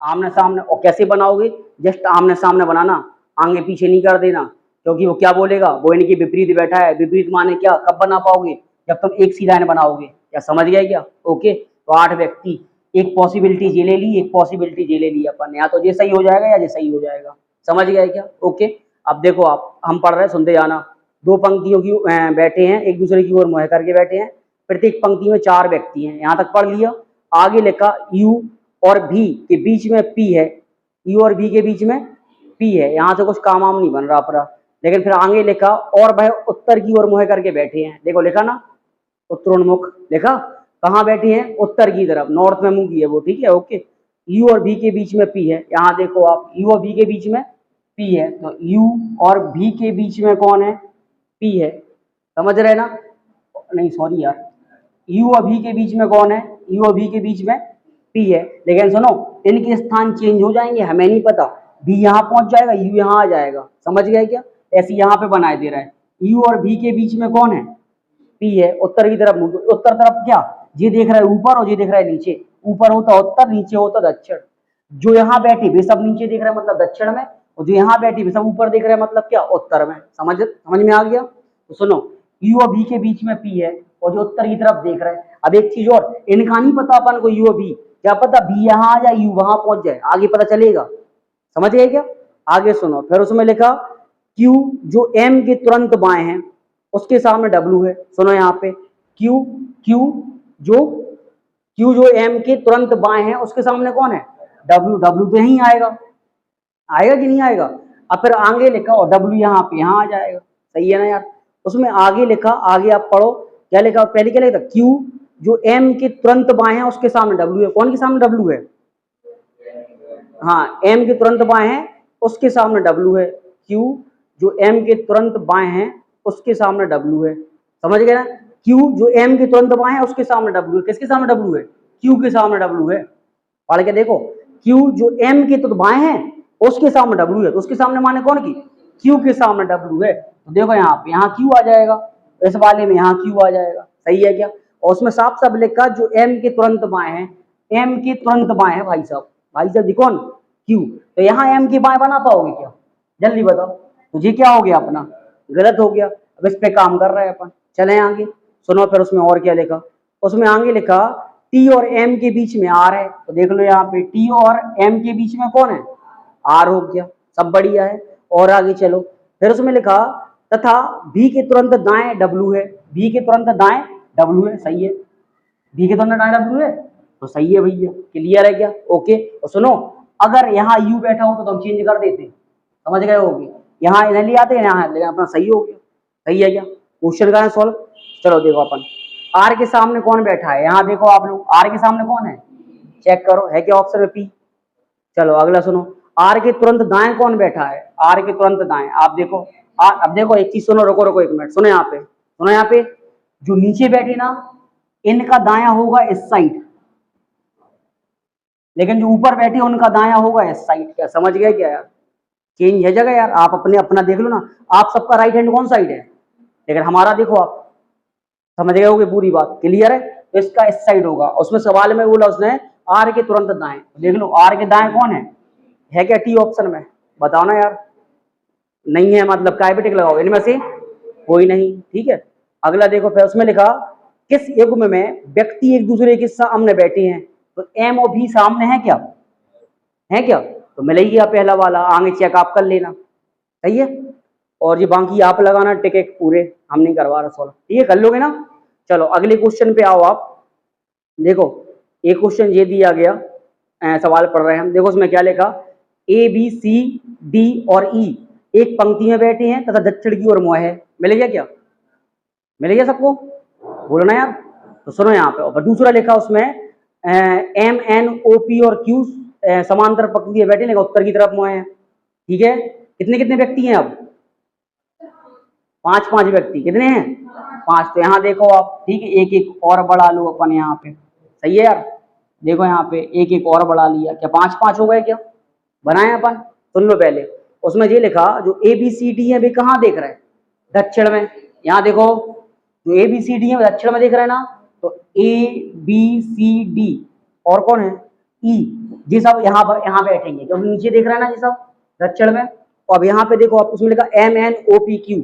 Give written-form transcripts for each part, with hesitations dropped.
आमने सामने। और कैसे बनाओगे? जस्ट आमने सामने बनाना, आगे पीछे नहीं कर देना, क्योंकि वो क्या बोलेगा, वो इनके विपरीत बैठा है। विपरीत माने क्या? कब बना पाओगे? जब तुम एक सी लाइन बनाओगे। क्या समझ गए क्या? ओके, तो 8 व्यक्ति, एक पॉसिबिलिटी ये ले ली, एक पॉसिबिलिटी ये ले ली अपन, या तो ये सही हो जाएगा या ये सही हो जाएगा। समझ गए क्या? ओके, अब देखो आप, हम पढ़ रहे हैं, सुनते जाना। दो पंक्तियों की बैठे हैं, एक दूसरे की ओर मुँह करके बैठे हैं। प्रत्येक पंक्ति में 4 व्यक्ति हैं। यहाँ तक पढ़ लिया। आगे लिखा यू और भी के बीच में पी है। यू और भी के बीच में पी है। यहाँ से कुछ काम वाम नहीं बन रहा अपना। लेकिन फिर आगे लिखा और वह उत्तर की ओर मुँह करके बैठे हैं। देखो लिखा ना, उत्तरोन्मुख लिखा। कहाँ बैठे हैं? उत्तर की तरफ, नॉर्थ में मुंह की है वो। ठीक है, ओके। यू और भी के बीच में पी है। यहाँ देखो आप, यू और भी के बीच में पी है, तो यू और भी के बीच में कौन है? पी है। समझ रहे ना? नहीं सॉरी यार, यू और भी के बीच में कौन है? यू और भी के बीच में पी है। लेकिन सुनो, इनके स्थान चेंज हो जाएंगे, हमें नहीं पता। बी यहाँ पहुंच जाएगा, यू यहाँ आ जाएगा। समझ गए क्या? ऐसे यहाँ पे बनाए दे रहा है। यू और भी के बीच में कौन है? पी है। उत्तर की तरफ, उत्तर तरफ क्या? ये देख रहा है ऊपर और ये देख रहा है नीचे। ऊपर होता उत्तर, नीचे होता दक्षिण। जो यहाँ बैठी वे सब नीचे देख रहे हैं, मतलब दक्षिण में, और जो यहाँ बैठी वे सब ऊपर देख रहे हैं, मतलब क्या? उत्तर में। समझ में आ गया? तो सुनो, यू और भी के बीच में पी है और जो उत्तर की तरफ देख रहे हैं। अब एक चीज और, इनका नहीं पता अपन को, यू और भी। क्या पता बी यहाँ आ जाए, यू वहां पहुंच जाए, आगे पता चलेगा। समझ गए क्या? आगे सुनो, फिर उसमें लिखा क्यू जो एम के तुरंत बाएं हैं उसके सामने डब्ल्यू है। सुनो यहाँ पे, क्यू क्यू जो क्यू जो एम के तुरंत बाएं हैं उसके सामने कौन है? डब्ल्यू। डब्ल्यू तो यहीं आएगा, आएगा कि नहीं आएगा? अब फिर आगे लिखा और डब्ल्यू यहाँ पे यहाँ आ जाएगा। सही है ना यार? उसमें आगे लिखा, आगे आप पढ़ो क्या लिखा। पहले क्या लिखा? क्यू जो एम के तुरंत बाएं हैं उसके सामने डब्ल्यू है। कौन के सामने डब्ल्यू है? हाँ, एम के तुरंत बाएं हैं उसके सामने डब्ल्यू है। क्यू जो एम के तुरंत बाएं हैं उसके सामने डब्ल्यू है। समझ गए ना? क्यू जो एम के तुरंत बाएं हैं उसके सामने डब्ल्यू है। किसके सामने डब्ल्यू है? क्यू के सामने डब्ल्यू है। पढ़ के देखो, क्यू जो एम के तो बाएं हैं उसके सामने डब्ल्यू है, तो उसके सामने माने कौन की? क्यू के सामने डब्ल्यू है। तो देखो यहाँ पे, यहाँ क्यू आ जाएगा, इस वाले में यहाँ क्यू आ जाएगा। सही है क्या? और उसमें साफ साफ लिखा जो एम के तुरंत बाएं हैं, एम के तुरंत बाएं हैं भाई साहब। भाई साहब जी कौन? क्यू। तो यहाँ एम के बाएं बना पाओगे क्या? जल्दी बताओ। तो ये क्या हो गया अपना? गलत हो गया। अब इस पे काम कर रहे हैं अपन। चले आगे, सुनो फिर उसमें और क्या लिखा। उसमें आगे लिखा टी और एम के बीच में आर है। तो देख लो यहाँ पे, टी और एम के बीच में कौन है? आर हो गया। सब बढ़िया है। और आगे चलो, फिर उसमें लिखा तथा बी के तुरंत दाएं डब्ल्यू है। बी के तुरंत दाएं डब्ल्यू है। सही है, बी के तुरंत दाएं डब्ल्यू है, तो सही है भैया। क्लियर है क्या? ओके। और सुनो, अगर यहाँ यू बैठा हो तो हम चेंज कर देते। समझ गए होगे? यहाँ इन्हें ले आते हैं यहाँ, लेकिन अपना सही हो गया। सही है क्या? क्वेश्चन करें सॉल्व। चलो देखो अपन, आर के सामने कौन बैठा है? यहाँ देखो आप लोग, आर के सामने कौन है? चेक करो, है क्या ऑप्शन में? पी। चलो अगला सुनो, आर के तुरंत दाएं कौन बैठा है? आर के तुरंत दाएं आप देखो। अब देखो एक चीज सुनो, रुको रुको एक मिनट, सुनो यहाँ पे, सुनो यहाँ पे, जो नीचे बैठे ना इनका दाया होगा इस साइड, लेकिन जो ऊपर बैठे उनका दाया होगा इस साइड। क्या समझ गए क्या यार? चेंज है जगह यार, आप अपने अपना देख लो ना। आप सबका राइट हैंड कौन साइड है, लेकिन हमारा देखो आप। समझ गए होगे पूरी बात? क्लियर है? तो इसका इस साइड होगा। उसमें सवाल में बोला उसने आर के तुरंत दाएं। देख लो आर के दाएं कौन है क्या टी ऑप्शन में? बताओ ना यार। नहीं है मतलब काय पे टिक लगाओ, इनमें से कोई नहीं। ठीक है, अगला देखो, फिर उसमें लिखा किस युग्म में व्यक्ति एक दूसरे के सामने बैठे हैं? तो एम और भी सामने है क्या? है क्या? तो मिल ही गया पहला वाला, आगे चेक आप कर लेना। सही है? और ये बाकी आप लगाना टिके पूरे, हम नहीं करवा रहे सॉल्व। ठीक है, कर लोगे ना? चलो अगले क्वेश्चन पे आओ आप। देखो एक क्वेश्चन ये दिया गया, सवाल पढ़ रहे हैं हम। देखो उसमें क्या लिखा, ए बी सी डी और ई एक पंक्ति में बैठे हैं तथा दक्षिण की ओर मुँह है। मिल गया क्या? मिल गया सबको? बोलना यार। तो सुनो यहाँ पे, और दूसरा लिखा उसमें एम एन ओ पी और क्यू समांतर पंक्ति में बैठे, लेकिन उत्तर की तरफ मुँह है। ठीक है, कितने कितने व्यक्ति हैं अब? 5 व्यक्ति। कितने हैं? 5। तो यहाँ देखो आप, ठीक है, एक एक और बढ़ा लो अपन यहाँ पे। सही है यार? देखो यहाँ पे एक एक और बढ़ा लिया। क्या 5 हो गए क्या? बनाए अपन? सुन लो पहले, उसमें ये लिखा जो ए बी सी डी है वे कहाँ देख रहे हैं? दक्षिण में। यहाँ देखो जो ए बी सी डी है दक्षिण में देख रहे हैं ना, तो ए बी सी डी और कौन है? ई, ये सब यहाँ बैठेंगे क्योंकि नीचे देख रहा है ना ये सब दक्षिण में। और अब यहाँ पे देखो आप उसमें लिखा MNOPQ,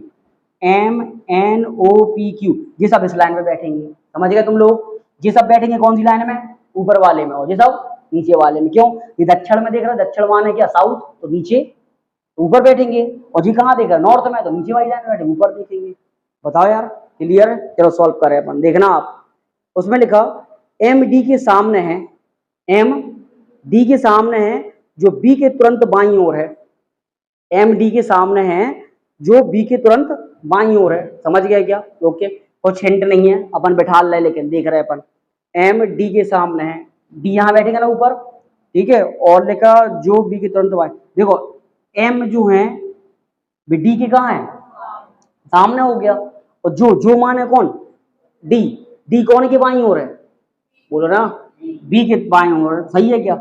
MNOPQ, ये सब इस लाइन में बैठेंगे। समझ गए तुम लोग? ये सब बैठेंगे कौन सी लाइन में? ऊपर वाले में, और ये सब नीचे वाले में। क्यों? ये दक्षिण में देख रहा है, दक्षिण माने क्या? साउथ, तो नीचे ऊपर बैठेंगे। और जी कहाँ देख रहा है? नॉर्थ में, तो नीचे वाली लाइन में बैठेंगे, ऊपर देखेंगे। बताओ यार, क्लियर है? चलो सॉल्व कर रहे हैं अपन, देखना आप। उसमें लिखा MD के सामने है, MD के सामने है जो B के तुरंत बाईं ओर है। MD के सामने है जो B के तुरंत बाईं ओर है। समझ गए क्या? ओके, कुछ हिंट नहीं है, अपन बैठा ले, लेकिन देख रहे हैं अपन। MD के सामने है, D यहाँ बैठेगा ना ऊपर, ठीक है। और लिखा जो B के तुरंत बाईं, देखो M जो है D के कहाँ है? सामने हो गया। और जो मान है कौन? D कौन के बाईं ओर है? बोलो ना, B के बाईं ओर। सही है क्या?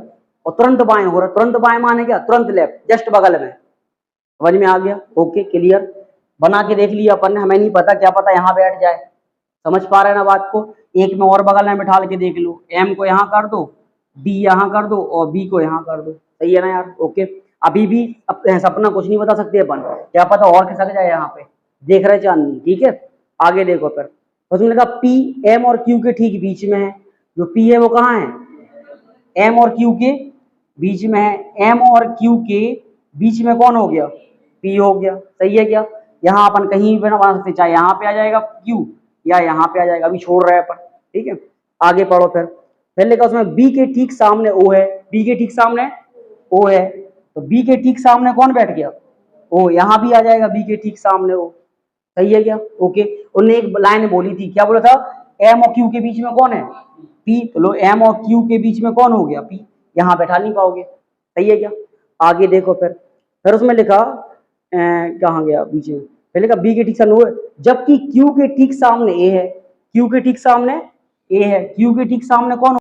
और तुरंत बाएं हो रहा है, तुरंत बाएं माने क्या? तुरंत लेफ्ट, जस्ट बगल में। समझ में आ गया? Okay, clear. बना के देख लिया अपन ने, हमें नहीं पता, क्या पता यहाँ बैठ जाए। समझ पा रहे हैं ना बात को? एक में और बगल में बैठा के देख लो, M को यहाँ कर दो, D यहाँ कर दो, और B को यहाँ कर दो। सही है ना यार? ओके, अभी भी सपना कुछ नहीं बता सकते अपन, क्या पता और खिसक जाए यहाँ पे। देख रहे चांदनी, ठीक है। आगे देखो फिर, उसमें लगा P M और Q के ठीक बीच में है। जो P है वो कहाँ है? M और Q के बीच में है। M और Q के बीच में कौन हो गया? P हो गया। सही है क्या? यहाँ अपन कहीं भी बना सकते, चाहे यहाँ पे आ जाएगा Q या यहाँ पे आ जाएगा, अभी छोड़ रहे हैं अपन, ठीक है। आगे पढ़ो फिर लिखा उसमें B के ठीक सामने O है। B के ठीक सामने O है, तो B के ठीक सामने कौन बैठ गया? O, यहाँ भी आ जाएगा B के ठीक सामने O। सही है क्या? ओके, उन्होंने एक लाइन बोली थी, क्या बोला था? M और Q के बीच में कौन है? P। तो लो, M और Q के बीच में कौन हो गया? P। यहाँ बैठा नहीं पाओगे। सही है क्या? आगे देखो फिर उसमें लिखा कहाँ गया बीच में? फिर लिखा B के ठीक सामने वो है, जबकि Q के ठीक सामने A है। Q के ठीक सामने A है, Q के ठीक सामने कौन